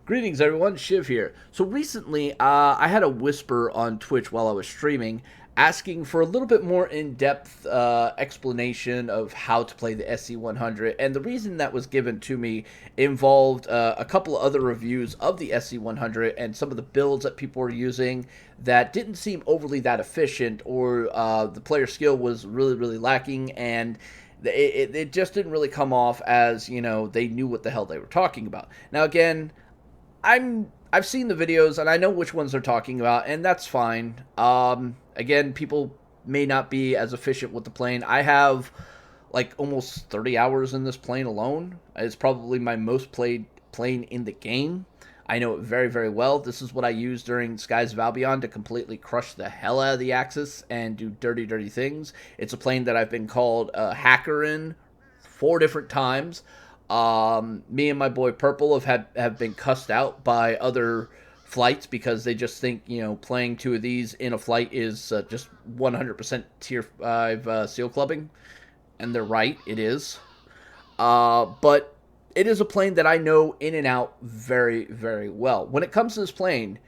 Greetings, everyone. Shiv here. So recently, I had a whisper on Twitch while I was streaming, asking for a little bit more in-depth explanation of how to play the SC100. And the reason that was given to me involved a couple of other reviews of the SC100 and some of the builds that people were using that didn't seem overly that efficient, or the player skill was really lacking, and it just didn't really come off as, they knew what the hell they were talking about. Now, again, I've seen the videos and I know which ones they're talking about, and that's fine. Again, people may not be as efficient with the plane. I have like almost 30 hours in this plane alone. It's probably my most played plane in the game. I know it very well. This is what I used during Skies of Albion to completely crush the hell out of the Axis and do dirty things. It's a plane that I've been called a hacker in 4 different times. Me and my boy Purple have been cussed out by other flights because they just think, playing 2 of these in a flight is just 100% tier 5 seal clubbing. And they're right, it is. But it is a plane that I know in and out very well. When it comes to this plane,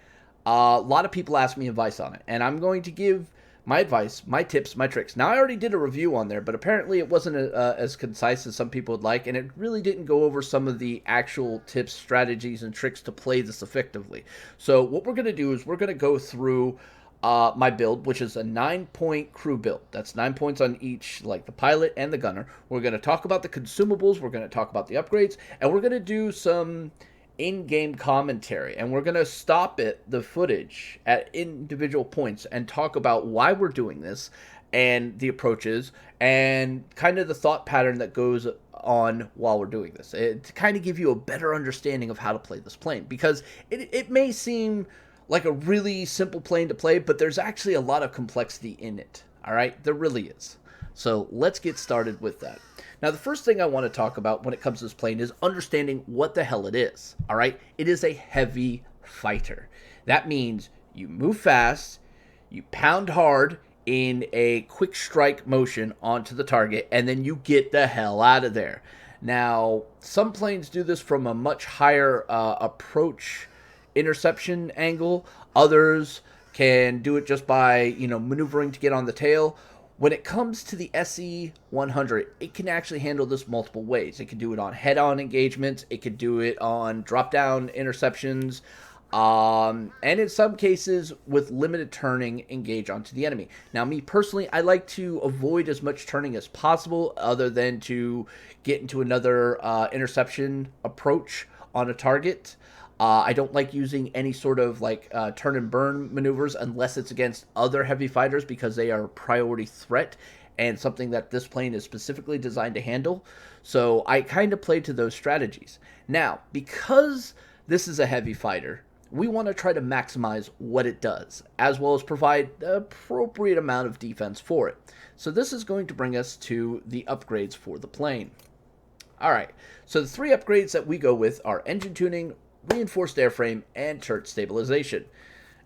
a lot of people ask me advice on it, and I'm going to give my advice, my tips, my tricks. Now, I already did a review on there, but apparently it wasn't as concise as some people would like, and it really didn't go over some of the actual tips, strategies, and tricks to play this effectively. So what we're going to do is we're going to go through my build, which is a 9-point crew build. That's 9 points on each, like the pilot and the gunner. We're going to talk about the consumables, we're going to talk about the upgrades, and we're going to do some in-game commentary, and we're going to stop the footage at individual points and talk about why we're doing this and the approaches and kind of the thought pattern that goes on while we're doing this, to kind of give you a better understanding of how to play this plane, because it may seem like a really simple plane to play, but there's actually a lot of complexity in it. All right, there really is. So let's get started with that. Now, the first thing I want to talk about when it comes to this plane is understanding what the hell it is. All right, it is a heavy fighter. That means you move fast, you pound hard in a quick strike motion onto the target, and then you get the hell out of there. Now, some planes do this from a much higher approach interception angle. Others can do it just by, maneuvering to get on the tail. When it comes to the SE100, it can actually handle this multiple ways. It can do it on head-on engagements. It can do it on drop-down interceptions. And in some cases, with limited turning, engage onto the enemy. Now, me personally, I like to avoid as much turning as possible, other than to get into another interception approach on a target. I don't like using any sort of turn and burn maneuvers unless it's against other heavy fighters, because they are a priority threat and something that this plane is specifically designed to handle. So I kind of play to those strategies. Now, because this is a heavy fighter, we want to try to maximize what it does, as well as provide the appropriate amount of defense for it. So this is going to bring us to the upgrades for the plane. Alright, so the 3 upgrades that we go with are engine tuning, reinforced airframe, and turret stabilization.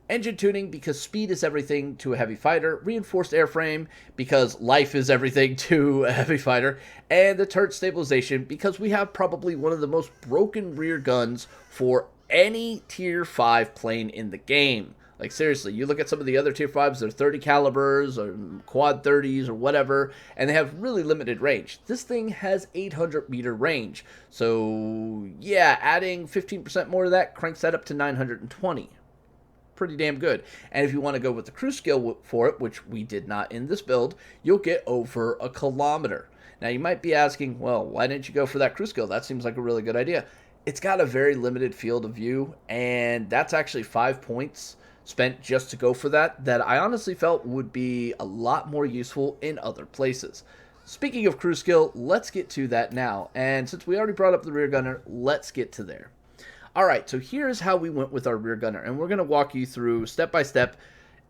Engine tuning, because speed is everything to a heavy fighter. Reinforced airframe, because life is everything to a heavy fighter. And the turret stabilization, because we have probably one of the most broken rear guns for any tier 5 plane in the game. Like, seriously, you look at some of the other tier 5s, they're 30 calibers or quad 30s or whatever, and they have really limited range. This thing has 800 meter range. So, yeah, adding 15% more to that cranks that up to 920. Pretty damn good. And if you want to go with the crew skill for it, which we did not in this build, you'll get over a kilometer. Now, you might be asking, well, why didn't you go for that crew skill? That seems like a really good idea. It's got a very limited field of view, and that's actually 5 points spent just to go for that I honestly felt would be a lot more useful in other places. Speaking of crew skill, let's get to that now. And since we already brought up the rear gunner, let's get to there. Alright, so here's how we went with our rear gunner, and we're going to walk you through step by step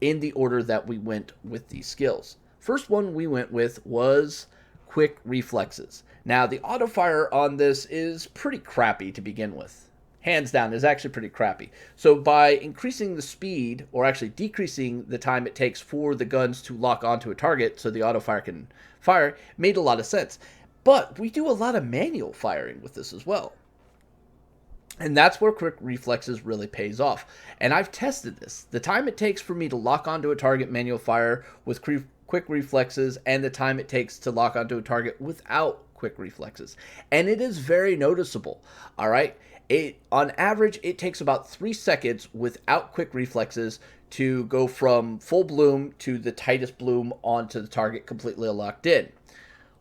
in the order that we went with these skills. First one we went with was quick reflexes. Now, the auto fire on this is pretty crappy to begin with. Hands down, is actually pretty crappy. So by increasing the speed, or actually decreasing the time it takes for the guns to lock onto a target so the auto fire can fire, made a lot of sense. But we do a lot of manual firing with this as well. And that's where quick reflexes really pays off. And I've tested this. The time it takes for me to lock onto a target manual fire with quick reflexes and the time it takes to lock onto a target without quick reflexes. And it is very noticeable. All right. On average, it takes about 3 seconds without quick reflexes to go from full bloom to the tightest bloom onto the target completely locked in.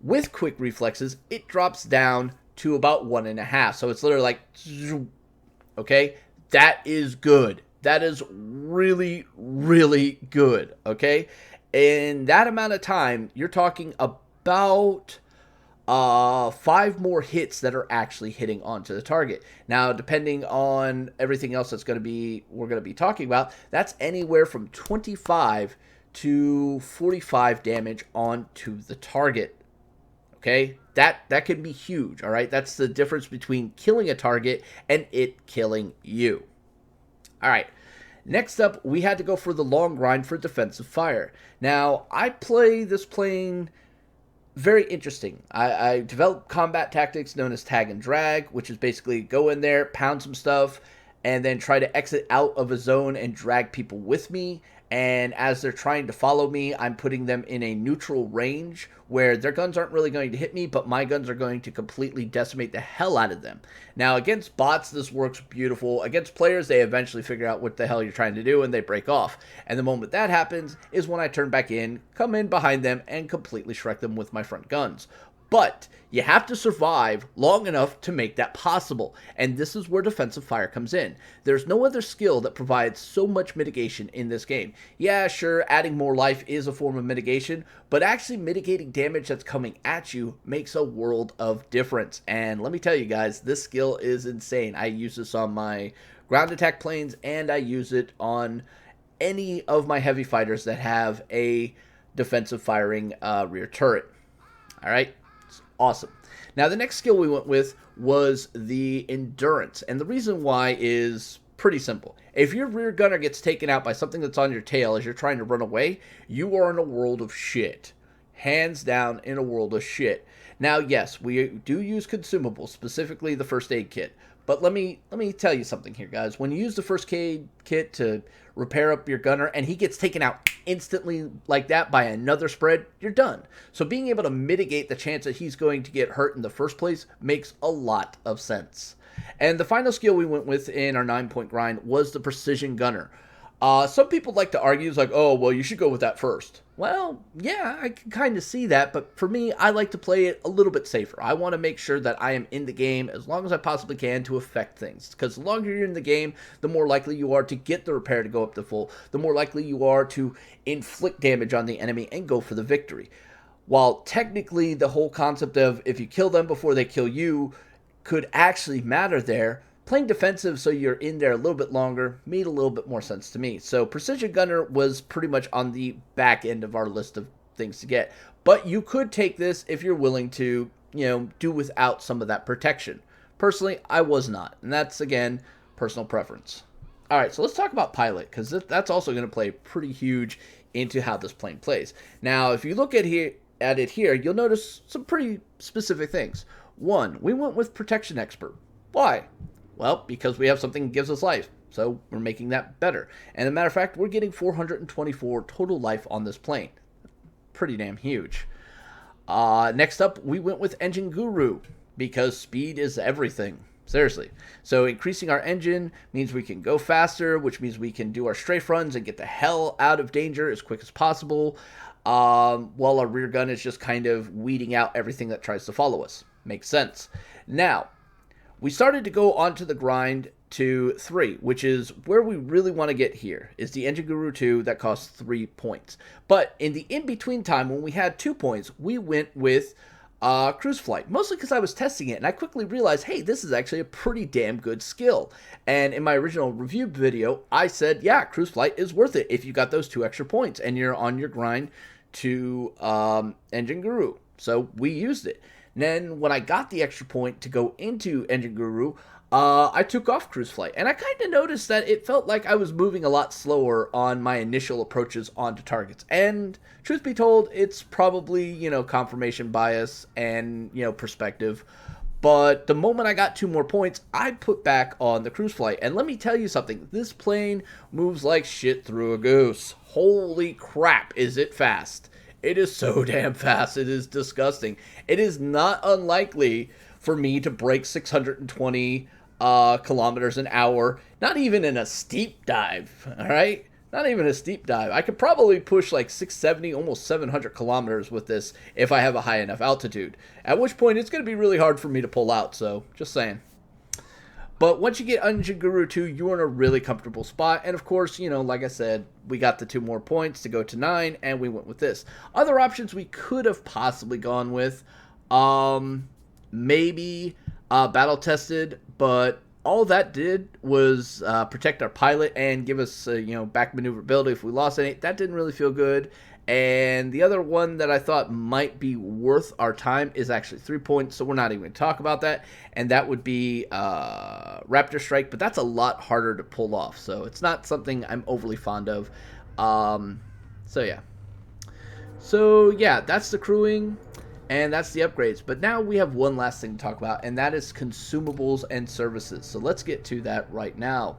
With quick reflexes, it drops down to about 1.5. So it's literally like, okay, that is good. That is really, really good. Okay. In that amount of time, you're talking about 5 more hits that are actually hitting onto the target. Now, depending on everything else we're going to be talking about, that's anywhere from 25 to 45 damage onto the target. Okay, that can be huge. All right, that's the difference between killing a target and it killing you. All right. Next up, we had to go for the long grind for defensive fire. Now, I play this plane very interesting. I developed combat tactics known as tag and drag, which is basically go in there, pound some stuff, and then try to exit out of a zone and drag people with me. And as they're trying to follow me, I'm putting them in a neutral range where their guns aren't really going to hit me, but my guns are going to completely decimate the hell out of them. Now, against bots, this works beautiful. Against players, they eventually figure out what the hell you're trying to do, and they break off. And the moment that happens is when I turn back in, come in behind them, and completely Shrek them with my front guns. But you have to survive long enough to make that possible, and this is where defensive fire comes in. There's no other skill that provides so much mitigation in this game. Yeah, sure, adding more life is a form of mitigation, but actually mitigating damage that's coming at you makes a world of difference. And let me tell you guys, this skill is insane. I use this on my ground attack planes, and I use it on any of my heavy fighters that have a defensive firing rear turret. All right. Awesome. Now, the next skill we went with was the endurance. And the reason why is pretty simple. If your rear gunner gets taken out by something that's on your tail as you're trying to run away, you are in a world of shit. Hands down, in a world of shit. Now, yes, we do use consumables, specifically the first aid kit. But let me tell you something here, guys. When you use the first aid kit to repair up your gunner and he gets taken out instantly like that by another spread, you're done. So being able to mitigate the chance that he's going to get hurt in the first place makes a lot of sense. And the final skill we went with in our 9-point grind was the precision gunner. Some people like to argue, it's like, oh, well, you should go with that first. Well, yeah, I can kind of see that, but for me, I like to play it a little bit safer. I want to make sure that I am in the game as long as I possibly can to affect things, because the longer you're in the game, the more likely you are to get the repair to go up to full, the more likely you are to inflict damage on the enemy and go for the victory. While technically the whole concept of if you kill them before they kill you could actually matter there, playing defensive so you're in there a little bit longer made a little bit more sense to me. So Precision Gunner was pretty much on the back end of our list of things to get. But you could take this if you're willing to, do without some of that protection. Personally, I was not. And that's, again, personal preference. All right, so let's talk about Pilot, because that's also going to play pretty huge into how this plane plays. Now, if you look at it here, you'll notice some pretty specific things. One, we went with Protection Expert. Why? Well, because we have something that gives us life, so we're making that better. And as a matter of fact, we're getting 424 total life on this plane. Pretty damn huge. Next up, we went with Engine Guru, because speed is everything. Seriously. So increasing our engine means we can go faster, which means we can do our strafe runs and get the hell out of danger as quick as possible, while our rear gun is just kind of weeding out everything that tries to follow us. Makes sense. Now, we started to go onto the grind to 3, which is where we really want to get here, is the Engine Guru 2 that costs 3 points. But in the in-between time, when we had 2 points, we went with Cruise Flight, mostly because I was testing it, and I quickly realized, hey, this is actually a pretty damn good skill. And in my original review video, I said, yeah, Cruise Flight is worth it if you got those 2 extra points, and you're on your grind to Engine Guru. So we used it. And then when I got the extra point to go into Engine Guru, I took off Cruise Flight. And I kind of noticed that it felt like I was moving a lot slower on my initial approaches onto targets. And truth be told, it's probably, confirmation bias and, perspective. But the moment I got 2 more points, I put back on the cruise flight. And let me tell you something, this plane moves like shit through a goose. Holy crap, is it fast. It is so damn fast. It is disgusting. It is not unlikely for me to break 620 kilometers an hour, not even in a steep dive, all right? Not even a steep dive. I could probably push like 670, almost 700 kilometers with this if I have a high enough altitude. At which point, it's going to be really hard for me to pull out, so just saying. But once you get Engine Guru 2, you're in a really comfortable spot. And of course, you know, like I said, we got the 2 more points to go to 9, and we went with this. Other options we could have possibly gone with, maybe Battle Tested, but all that did was protect our pilot and give us, back maneuverability if we lost any. That didn't really feel good. And the other one that I thought might be worth our time is actually 3 points, so we're not even going to talk about that. And that would be Raptor Strike, but that's a lot harder to pull off, so it's not something I'm overly fond of. So yeah, that's the crewing, and that's the upgrades. But now we have one last thing to talk about, and that is consumables and services. So let's get to that right now.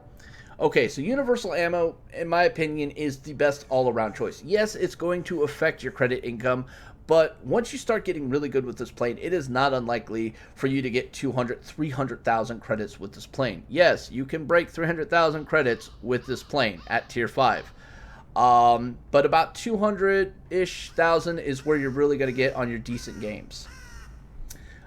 Okay, so universal ammo, in my opinion, is the best all-around choice. Yes, it's going to affect your credit income, but once you start getting really good with this plane, it is not unlikely for you to get 200, 300,000 credits with this plane. Yes, you can break 300,000 credits with this plane at Tier 5. But about 200-ish thousand is where you're really going to get on your decent games.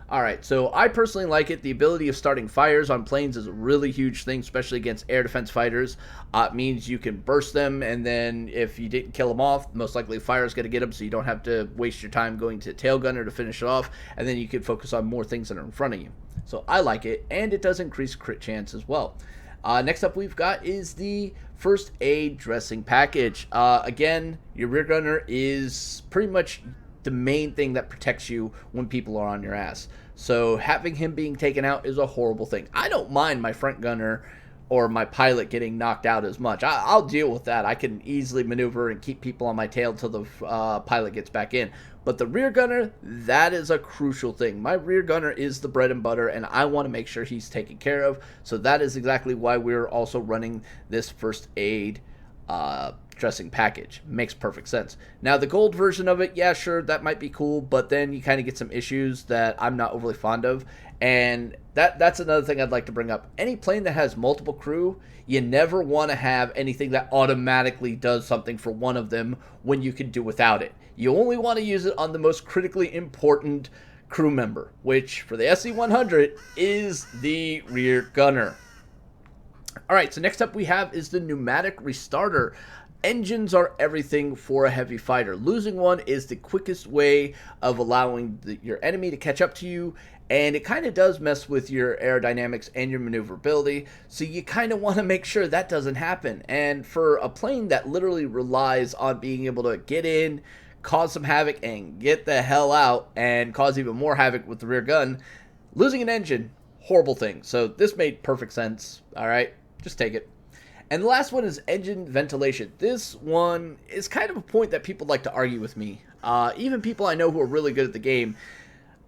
Alright, so I personally like it. The ability of starting fires on planes is a really huge thing, especially against air defense fighters. It means you can burst them, and then if you didn't kill them off, most likely fire's going to get them, so you don't have to waste your time going to tail gunner to finish it off, and then you can focus on more things that are in front of you. So I like it, and it does increase crit chance as well. Next up we've got is the first aid dressing package. Again, your rear gunner is pretty much the main thing that protects you when people are on your ass. So having him being taken out is a horrible thing. I don't mind my front gunner or my pilot getting knocked out as much. I'll deal with that. I can easily maneuver and keep people on my tail till the pilot gets back in. But the rear gunner, that is a crucial thing. My rear gunner is the bread and butter, and I want to make sure he's taken care of. So that is exactly why we're also running this first aid dressing package. Makes perfect sense. Now the gold version of it, yeah, sure, that might be cool, but then you kind of get some issues that I'm not overly fond of, and that's another thing I'd like to bring up. Any plane that has multiple crew, you never want to have anything that automatically does something for one of them when you can do without it. You only want to use it on the most critically important crew member, which for the SE100 is the rear gunner. Alright, so next up we have is the pneumatic restarter. Engines are everything for a heavy fighter. Losing one is the quickest way of allowing your enemy to catch up to you, and it kind of does mess with your aerodynamics and your maneuverability, so you kind of want to make sure that doesn't happen. And for a plane that literally relies on being able to get in, cause some havoc, and get the hell out, and cause even more havoc with the rear gun, losing an engine, horrible thing. So this made perfect sense. Alright, just take it. And the last one is engine ventilation. This one is kind of a point that people like to argue with me. Even people I know who are really good at the game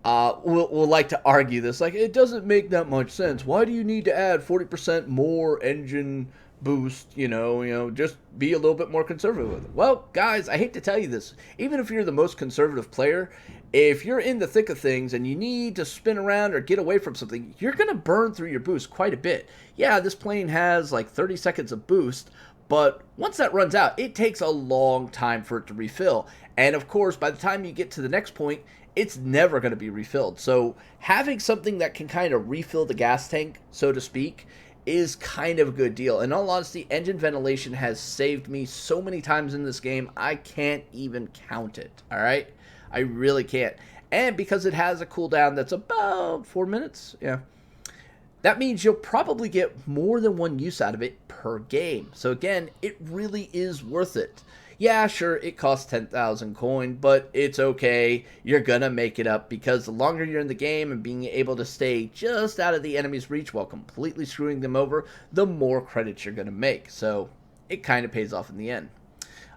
will like to argue this. Like, it doesn't make that much sense. Why do you need to add 40% more engine boost? Just be a little bit more conservative with it. Well, guys, I hate to tell you this. Even if you're the most conservative player, if you're in the thick of things and you need to spin around or get away from something, you're going to burn through your boost quite a bit. Yeah, this plane has like 30 seconds of boost, but once that runs out, it takes a long time for it to refill. And of course, by the time you get to the next point, it's never going to be refilled. So having something that can kind of refill the gas tank, so to speak, is kind of a good deal. In all honesty, engine ventilation has saved me so many times in this game, I can't even count it, alright? I really can't. And because it has a cooldown that's about 4 minutes, yeah, that means you'll probably get more than one use out of it per game. So again, it really is worth it. Yeah, sure, it costs 10,000 coin, but it's okay. You're gonna make it up because the longer you're in the game and being able to stay just out of the enemy's reach while completely screwing them over, the more credits you're gonna make. So it kind of pays off in the end.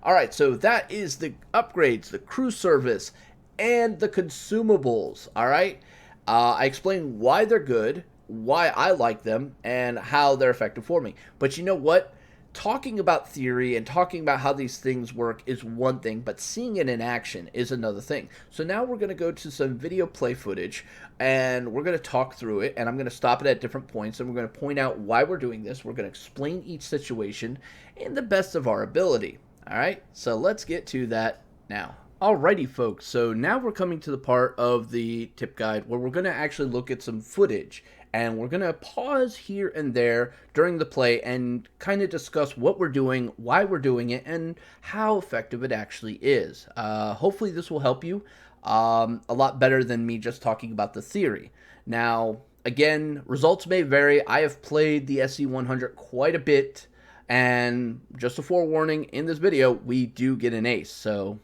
Alright, so that is the upgrades, the crew service, and the consumables, alright? I explain why they're good, why I like them, and how they're effective for me. But you know what? Talking about theory and talking about how these things work is one thing, but seeing it in action is another thing. So now we're going to go to some video play footage, and we're going to talk through it, and I'm going to stop it at different points, and we're going to point out why we're doing this. We're going to explain each situation in the best of our ability. All right, so let's get to that now. Alrighty, folks, so now we're coming to the part of the tip guide where we're going to actually look at some footage, and we're going to pause here and there during the play and kind of discuss what we're doing, why we're doing it, and how effective it actually is. Hopefully this will help you a lot better than me just talking about the theory. Now, again, results may vary. I have played the SC100 quite a bit, and just a forewarning, in this video, we do get an ace, so...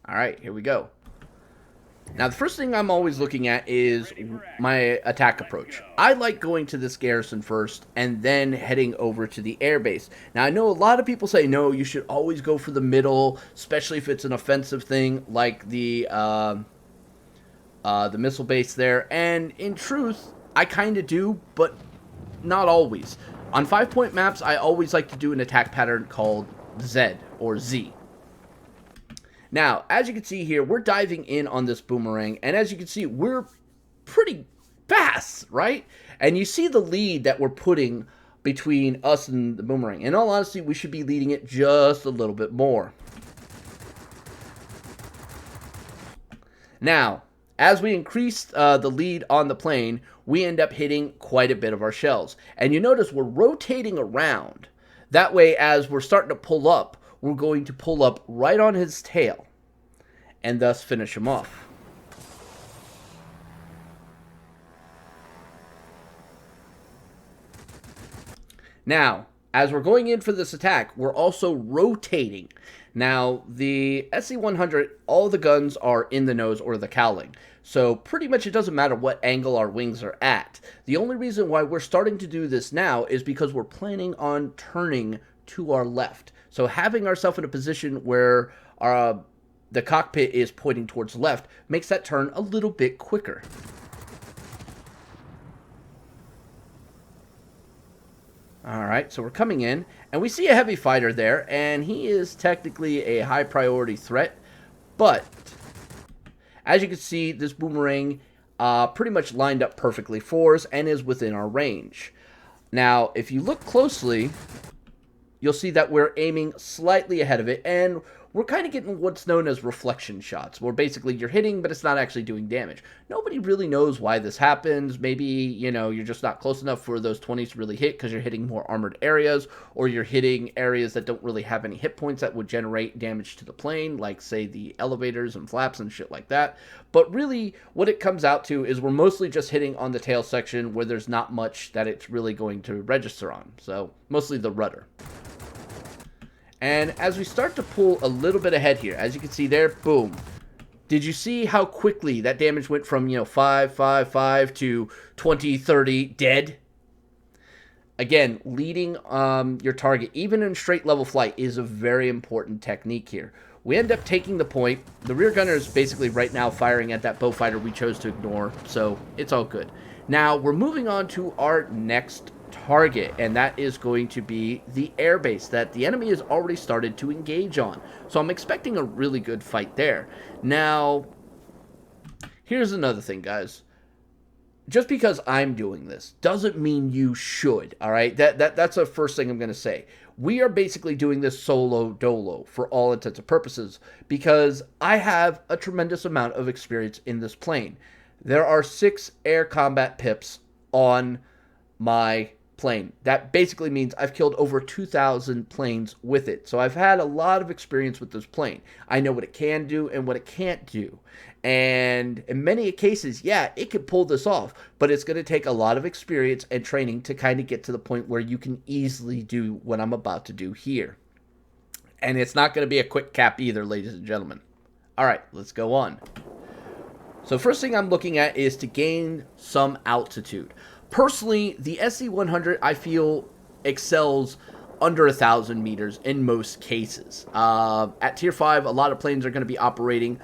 Alright, here we go. Now, the first thing I'm always looking at is my attack approach. I like going to this garrison first and then heading over to the airbase. Now, I know a lot of people say, no, you should always go for the middle, especially if it's an offensive thing like the missile base there. And in truth, I kind of do, but not always. On 5-point maps, I always like to do an attack pattern called Z or Z. Now, as you can see here, we're diving in on this boomerang, and as you can see, we're pretty fast, right? And you see the lead that we're putting between us and the boomerang. In all honesty, we should be leading it just a little bit more. Now, as we increase the lead on the plane, we end up hitting quite a bit of our shells. And you notice we're rotating around. That way, as we're starting to pull up, we're going to pull up right on his tail and thus finish him off. Now, as we're going in for this attack, we're also rotating. Now, the SC-100, all the guns are in the nose or the cowling. So pretty much it doesn't matter what angle our wings are at. The only reason why we're starting to do this now is because we're planning on turning to our left. So having ourselves in a position where the cockpit is pointing towards left makes that turn a little bit quicker. Alright, so we're coming in, and we see a heavy fighter there, and he is technically a high priority threat, but as you can see, this boomerang pretty much lined up perfectly for us and is within our range. Now, if you look closely, you'll see that we're aiming slightly ahead of it, and we're kind of getting what's known as reflection shots, where basically you're hitting, but it's not actually doing damage. Nobody really knows why this happens. Maybe, you know, you're just not close enough for those 20s to really hit because you're hitting more armored areas, or you're hitting areas that don't really have any hit points that would generate damage to the plane, like, say, the elevators and flaps and shit like that. But really, what it comes out to is we're mostly just hitting on the tail section where there's not much that it's really going to register on. So, mostly the rudder. And as we start to pull a little bit ahead here, as you can see there, boom. Did you see how quickly that damage went from, 5, 5, 5 to 20, 30 dead? Again, leading your target, even in straight level flight, is a very important technique here. We end up taking the point. The rear gunner is basically right now firing at that bow fighter we chose to ignore, so it's all good. Now, we're moving on to our next target, and that is going to be the airbase that the enemy has already started to engage on. So I'm expecting a really good fight there. Now, here's another thing, guys. Just because I'm doing this doesn't mean you should, all right? That's the first thing I'm going to say. We are basically doing this solo dolo for all intents and purposes because I have a tremendous amount of experience in this plane. There are 6 air combat pips on my plane. That basically means I've killed over 2,000 planes with it. So I've had a lot of experience with this plane. I know what it can do and what it can't do. And in many cases, yeah, it could pull this off, but it's going to take a lot of experience and training to kind of get to the point where you can easily do what I'm about to do here. And it's not going to be a quick cap either, ladies and gentlemen. All right, let's go on. So first thing I'm looking at is to gain some altitude. Personally, the SC-100, I feel, excels under 1,000 meters in most cases. At Tier 5, a lot of planes are going to be operating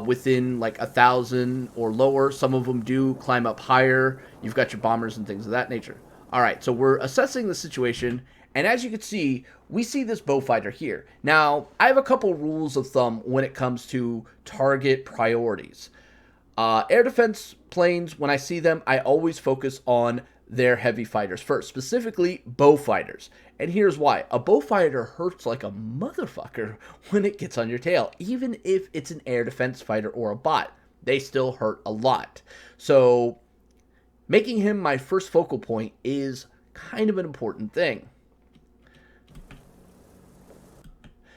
within like 1,000 or lower. Some of them do climb up higher. You've got your bombers and things of that nature. All right, so we're assessing the situation, and as you can see, we see this bow fighter here. Now, I have a couple rules of thumb when it comes to target priorities. Air defense planes, when I see them, I always focus on their heavy fighters first, specifically bow fighters. And here's why. A bow fighter hurts like a motherfucker when it gets on your tail, even if it's an air defense fighter or a bot. They still hurt a lot. So making him my first focal point is kind of an important thing.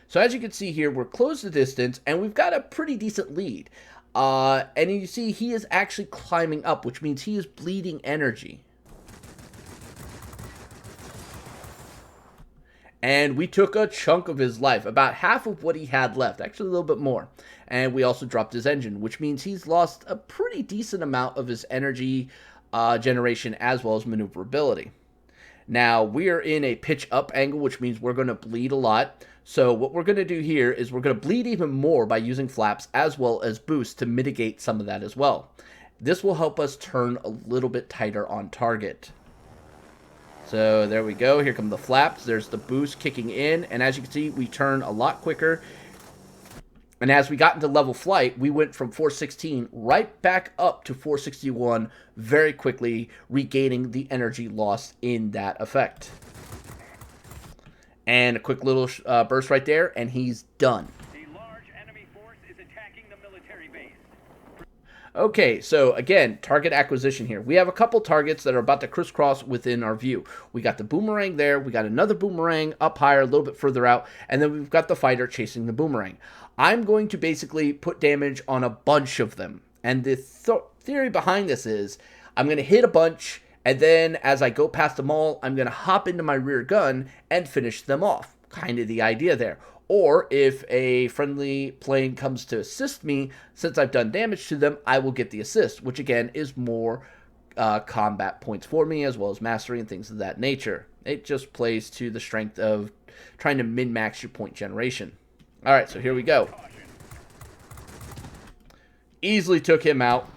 So as you can see here, we're close to distance, and we've got a pretty decent lead. And you see he is actually climbing up, which means he is bleeding energy. And we took a chunk of his life, about half of what he had left, actually a little bit more. And we also dropped his engine, which means he's lost a pretty decent amount of his energy generation as well as maneuverability. Now, we are in a pitch up angle, which means we're going to bleed a lot. So what we're going to do here is we're going to bleed even more by using flaps as well as boosts to mitigate some of that as well. This will help us turn a little bit tighter on target. So there we go. Here come the flaps. There's the boost kicking in. And as you can see, we turn a lot quicker. And as we got into level flight, we went from 416 right back up to 461 very quickly, regaining the energy lost in that effect. And a quick little burst right there, and he's done. A large enemy force is attacking the military base. Okay, so again, target acquisition here. We have a couple targets that are about to crisscross within our view. We got the boomerang there, we got another boomerang up higher, a little bit further out, and then we've got the fighter chasing the boomerang. I'm going to basically put damage on a bunch of them. And the theory behind this is I'm going to hit a bunch, and then as I go past them all, I'm going to hop into my rear gun and finish them off. Kind of the idea there. Or if a friendly plane comes to assist me, since I've done damage to them, I will get the assist, which again is more combat points for me, as well as mastery and things of that nature. It just plays to the strength of trying to min-max your point generation. Alright, so here we go. Easily took him out.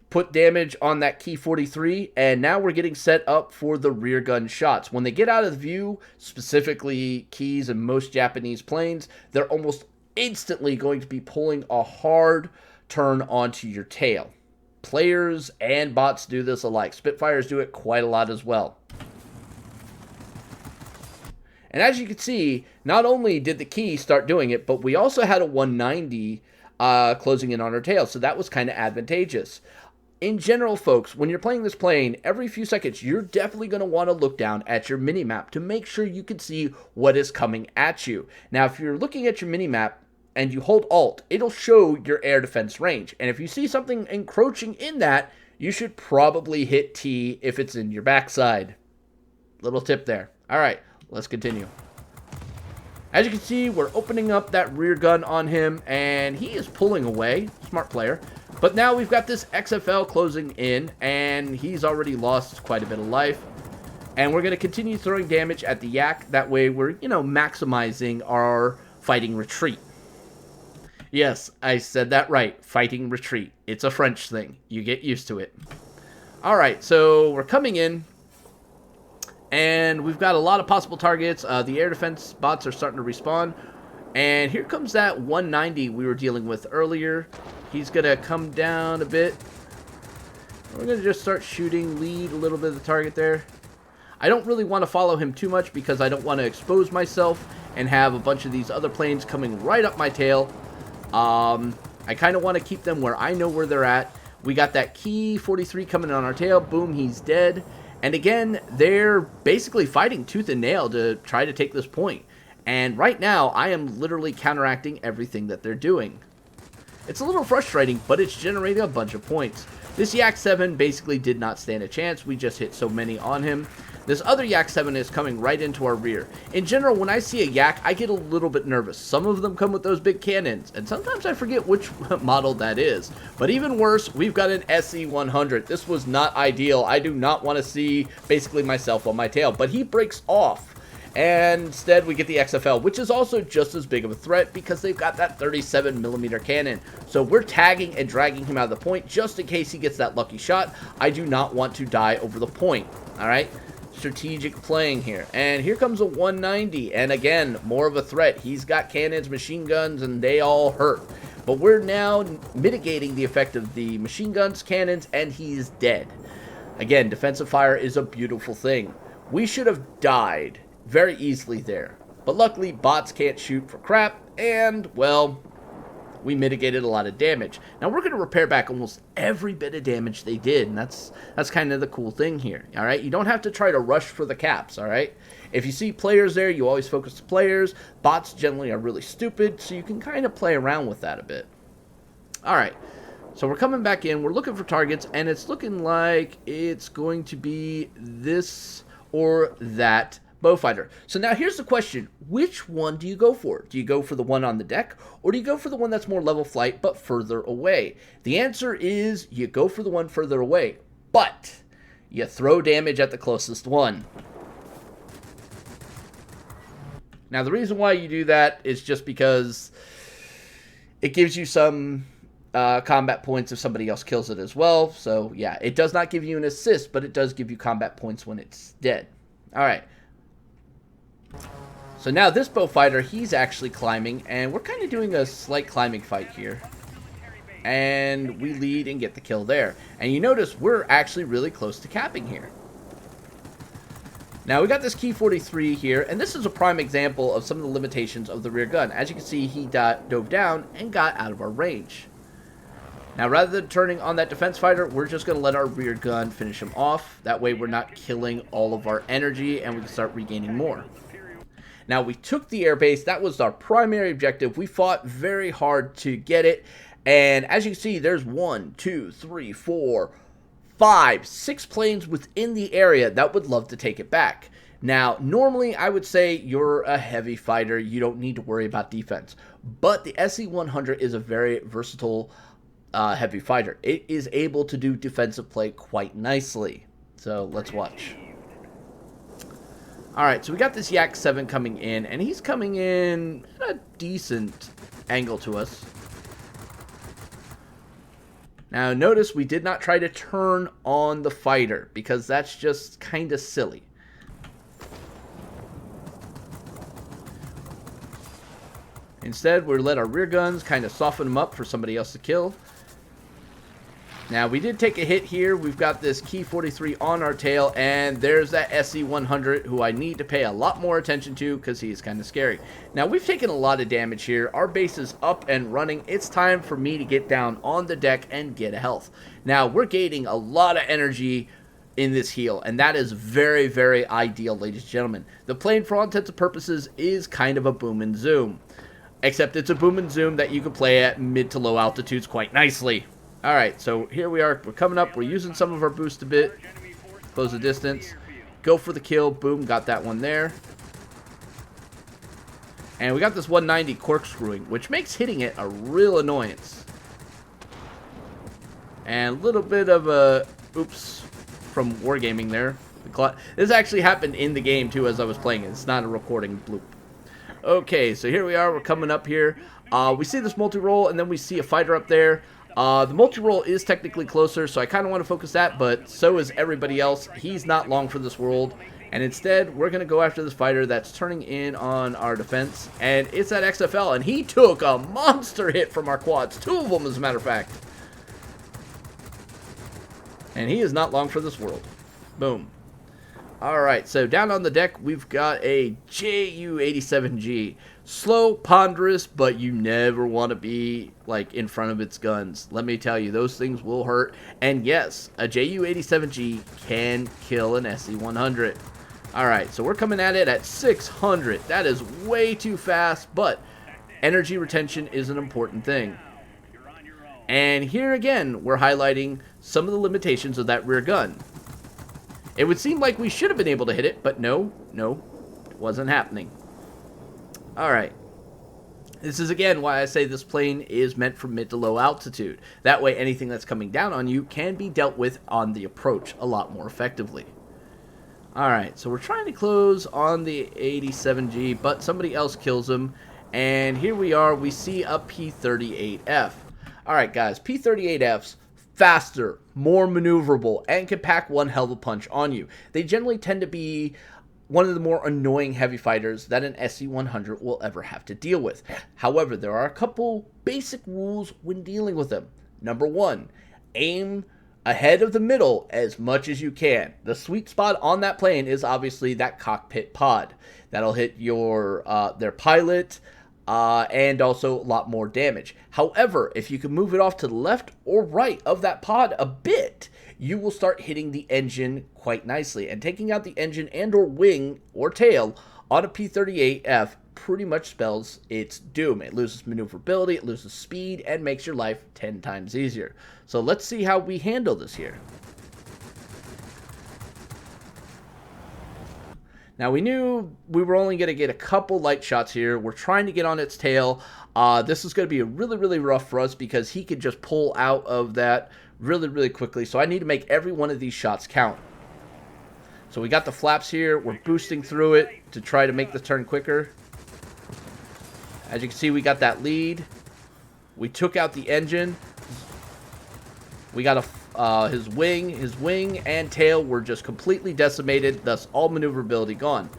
Put damage on that Key 43, and now we're getting set up for the rear gun shots. When they get out of the view, specifically Keys and most Japanese planes, they're almost instantly going to be pulling a hard turn onto your tail. Players and bots do this alike. Spitfires do it quite a lot as well. And as you can see, not only did the Key start doing it, but we also had a 190 closing in on our tail, so that was kind of advantageous. In general, folks, when you're playing this plane, every few seconds, you're definitely going to want to look down at your minimap to make sure you can see what is coming at you. Now, if you're looking at your minimap and you hold Alt, it'll show your air defense range. And if you see something encroaching in that, you should probably hit T if it's in your backside. Little tip there. All right, let's continue. As you can see, we're opening up that rear gun on him, and he is pulling away. Smart player. But now we've got this XFL closing in, and he's already lost quite a bit of life. And we're going to continue throwing damage at the Yak. That way we're, maximizing our fighting retreat. Yes, I said that right. Fighting retreat. It's a French thing. You get used to it. Alright, so we're coming in. And we've got a lot of possible targets. The air defense bots are starting to respawn. And here comes that 190 we were dealing with earlier. He's going to come down a bit. We're going to just start shooting, lead a little bit of the target there. I don't really want to follow him too much because I don't want to expose myself and have a bunch of these other planes coming right up my tail. I kind of want to keep them where I know where they're at. We got that Key 43 coming on our tail. Boom, he's dead. And again, they're basically fighting tooth and nail to try to take this point. And right now, I am literally counteracting everything that they're doing. It's a little frustrating, but it's generating a bunch of points. This Yak 7 basically did not stand a chance. We just hit so many on him. This other Yak 7 is coming right into our rear. In general, when I see a Yak, I get a little bit nervous. Some of them come with those big cannons, and sometimes I forget which model that is. But even worse, we've got an SE-100. This was not ideal. I do not want to see basically myself on my tail, but he breaks off. And instead, we get the XFL, which is also just as big of a threat because they've got that 37mm cannon. So we're tagging and dragging him out of the point just in case he gets that lucky shot. I do not want to die over the point, all right? Strategic playing here. And here comes a 190, and again, more of a threat. He's got cannons, machine guns, and they all hurt. But we're now mitigating the effect of the machine guns, cannons, and he's dead. Again, defensive fire is a beautiful thing. We should have died very easily there. But luckily, bots can't shoot for crap, and, well, we mitigated a lot of damage. Now, we're going to repair back almost every bit of damage they did, and that's kind of the cool thing here, all right? You don't have to try to rush for the caps, all right? If you see players there, you always focus the players. Bots generally are really stupid, so you can kind of play around with that a bit. All right, so we're coming back in. We're looking for targets, and it's looking like it's going to be this or that Beaufighter. So now here's the question. Which one do you go for? Do you go for the one on the deck, or do you go for the one that's more level flight but further away? The answer is you go for the one further away, but you throw damage at the closest one. Now the reason why you do that is just because it gives you some combat points if somebody else kills it as well. So yeah, it does not give you an assist, but it does give you combat points when it's dead. All right. So now this Beaufighter, he's actually climbing, and we're kind of doing a slight climbing fight here. And we lead and get the kill there. And you notice we're actually really close to capping here. Now we got this Key 43 here, and this is a prime example of some of the limitations of the rear gun. As you can see, he dove down and got out of our range. Now rather than turning on that defense fighter, we're just going to let our rear gun finish him off. That way we're not killing all of our energy, and we can start regaining more. Now, we took the airbase. That was our primary objective. We fought very hard to get it. And as you can see, there's 1, 2, 3, 4, 5, 6 planes within the area that would love to take it back. Now, normally, I would say you're a heavy fighter. You don't need to worry about defense. But the SE-100 is a very versatile heavy fighter. It is able to do defensive play quite nicely. So, let's watch. Alright, so we got this Yak 7 coming in, and he's coming in at a decent angle to us. Now, notice we did not try to turn on the fighter, because that's just kind of silly. Instead, we let our rear guns kind of soften them up for somebody else to kill. Now, we did take a hit here. We've got this Key 43 on our tail, and there's that SE-100, who I need to pay a lot more attention to because he's kind of scary. Now, we've taken a lot of damage here. Our base is up and running. It's time for me to get down on the deck and get a health. Now, we're gaining a lot of energy in this heal, and that is very, very ideal, ladies and gentlemen. The plane, for all intents and purposes, is kind of a boom and zoom, except it's a boom and zoom that you can play at mid to low altitudes quite nicely. Alright, so here we are. We're coming up. We're using some of our boost a bit. Close the distance. Go for the kill. Boom, got that one there. And we got this 190 corkscrewing, which makes hitting it a real annoyance. And a little bit of a oops from Wargaming there. This actually happened in the game, too, as I was playing it. It's not a recording bloop. Okay, so here we are. We're coming up here. We see this multi-roll, and then we see a fighter up there. The multi-roll is technically closer, so I kind of want to focus that, but so is everybody else. He's not long for this world, and instead, we're going to go after this fighter that's turning in on our defense, and it's that XFL, and he took a monster hit from our quads, 2 of them, as a matter of fact. And he is not long for this world. Boom. Alright, so down on the deck, we've got a Ju-87G. Slow, ponderous, but you never want to be, like, in front of its guns. Let me tell you, those things will hurt. And yes, a Ju-87G can kill an SE-100. Alright, so we're coming at it at 600. That is way too fast, but energy retention is an important thing. And here again, we're highlighting some of the limitations of that rear gun. It would seem like we should have been able to hit it, but no, it wasn't happening. Alright. This is again why I say this plane is meant for mid to low altitude. That way anything that's coming down on you can be dealt with on the approach a lot more effectively. Alright, so we're trying to close on the 87G, but somebody else kills him. And here we are, we see a P-38F. Alright guys, P-38Fs, faster, more maneuverable, and can pack one hell of a punch on you. They generally tend to be one of the more annoying heavy fighters that an SC-100 will ever have to deal with. However, there are a couple basic rules when dealing with them. Number one, aim ahead of the middle as much as you can. The sweet spot on that plane is obviously that cockpit pod. That'll hit your their pilot and also a lot more damage. However, if you can move it off to the left or right of that pod a bit, you will start hitting the engine quite nicely. And taking out the engine and or wing or tail on a P-38F pretty much spells its doom. It loses maneuverability, it loses speed, and makes your life 10 times easier. So let's see how we handle this here. Now we knew we were only going to get a couple light shots here. We're trying to get on its tail. This is going to be really rough for us because he could just pull out of that really quickly. So I need to make every one of these shots count. So we got the flaps here. We're boosting through it to try to make the turn quicker. As you can see, we got that lead. We took out the engine. We got his wing and tail were just completely decimated, thus all maneuverability gone.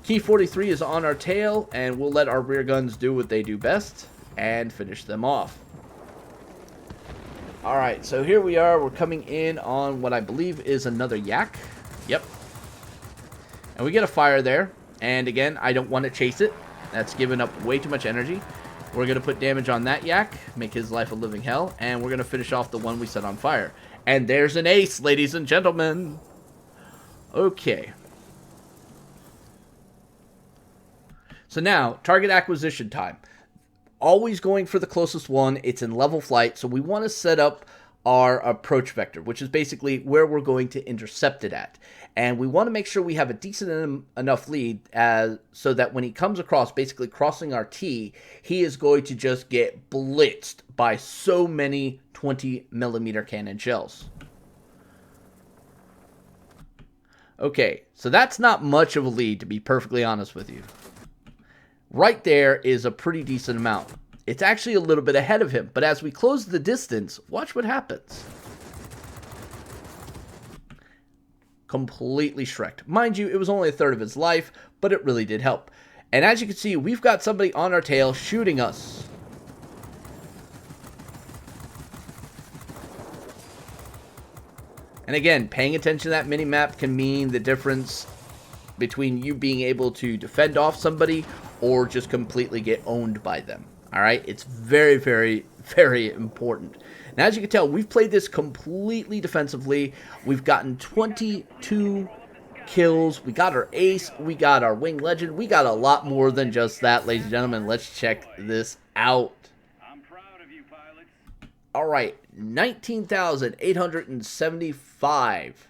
Key 43 is on our tail, and we'll let our rear guns do what they do best and finish them off. Alright, so here we are. We're coming in on what I believe is another yak. Yep. And we get a fire there. And again, I don't want to chase it. That's giving up way too much energy. We're going to put damage on that yak, make his life a living hell, and we're going to finish off the one we set on fire. And there's an ace, ladies and gentlemen. Okay. So now, target acquisition time. Always going for the closest one. It's in level flight, so we want to set up our approach vector, which is basically where we're going to intercept it at. And we want to make sure we have a decent enough lead so that when he comes across, basically crossing our T, he is going to just get blitzed by so many 20mm cannon shells. Okay, so that's not much of a lead, to be perfectly honest with you. Right there is a pretty decent amount. It's actually a little bit ahead of him, but as we close the distance, watch what happens. Completely shreked. Mind you, it was only a third of his life, but it really did help. And as you can see, we've got somebody on our tail shooting us. And again, paying attention to that mini-map can mean the difference between you being able to defend off somebody or just completely get owned by them. Alright? It's very important. Now, as you can tell, we've played this completely defensively. We've gotten 22 kills. We got our ace. We got our wing legend. We got a lot more than just that, ladies and gentlemen. Let's check this out. I'm proud of you, pilots. Alright, 19,875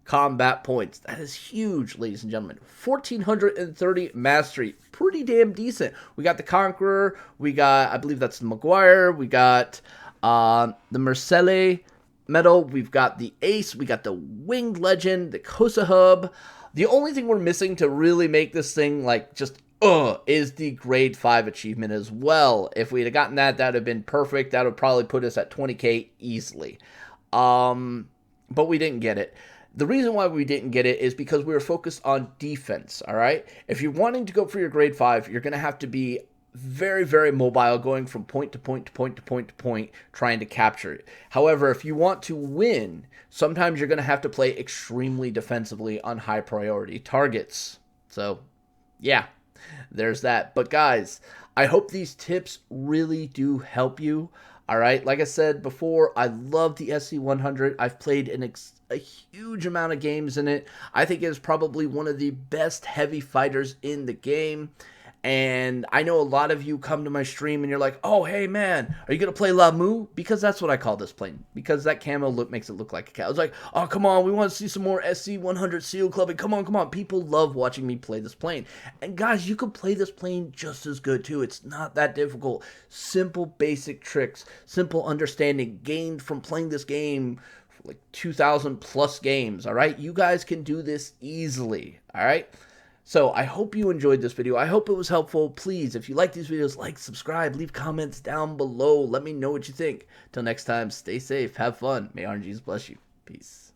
combat points. That is huge, ladies and gentlemen. 1,430 mastery. Pretty damn decent. We got the Conqueror. We got, I believe that's the Maguire. We got the Marseille medal. We've got the Ace. We got the Winged Legend. The Kosa Hub. The only thing we're missing to really make this thing like just is the grade 5 achievement as well. If we'd have gotten that, that would have been perfect. That would probably put us at 20k easily. But we didn't get it. The reason why we didn't get it is because we were focused on defense, all right? If you're wanting to go for your grade 5, you're going to have to be very mobile, going from point to point to point to point to point, trying to capture it. However, if you want to win, sometimes you're going to have to play extremely defensively on high priority targets. So, yeah, there's that. But guys, I hope these tips really do help you. All right, like I said before, I love the SC-100. I've played a huge amount of games in it. I think it is probably one of the best heavy fighters in the game. And I know a lot of you come to my stream and you're like, oh, hey, man, are you going to play La Mu? Because that's what I call this plane. Because that camo look makes it look like a cat. I was like, oh, come on, we want to see some more SC-100 SEAL clubbing. Come on. People love watching me play this plane. And guys, you can play this plane just as good, too. It's not that difficult. Simple, basic tricks, simple understanding gained from playing this game like 2,000 plus games. All right, you guys can do this easily. All right. So I hope you enjoyed this video. I hope it was helpful. Please, if you like these videos, like, subscribe, leave comments down below. Let me know what you think. Till next time, stay safe, have fun. May RNGs bless you. Peace.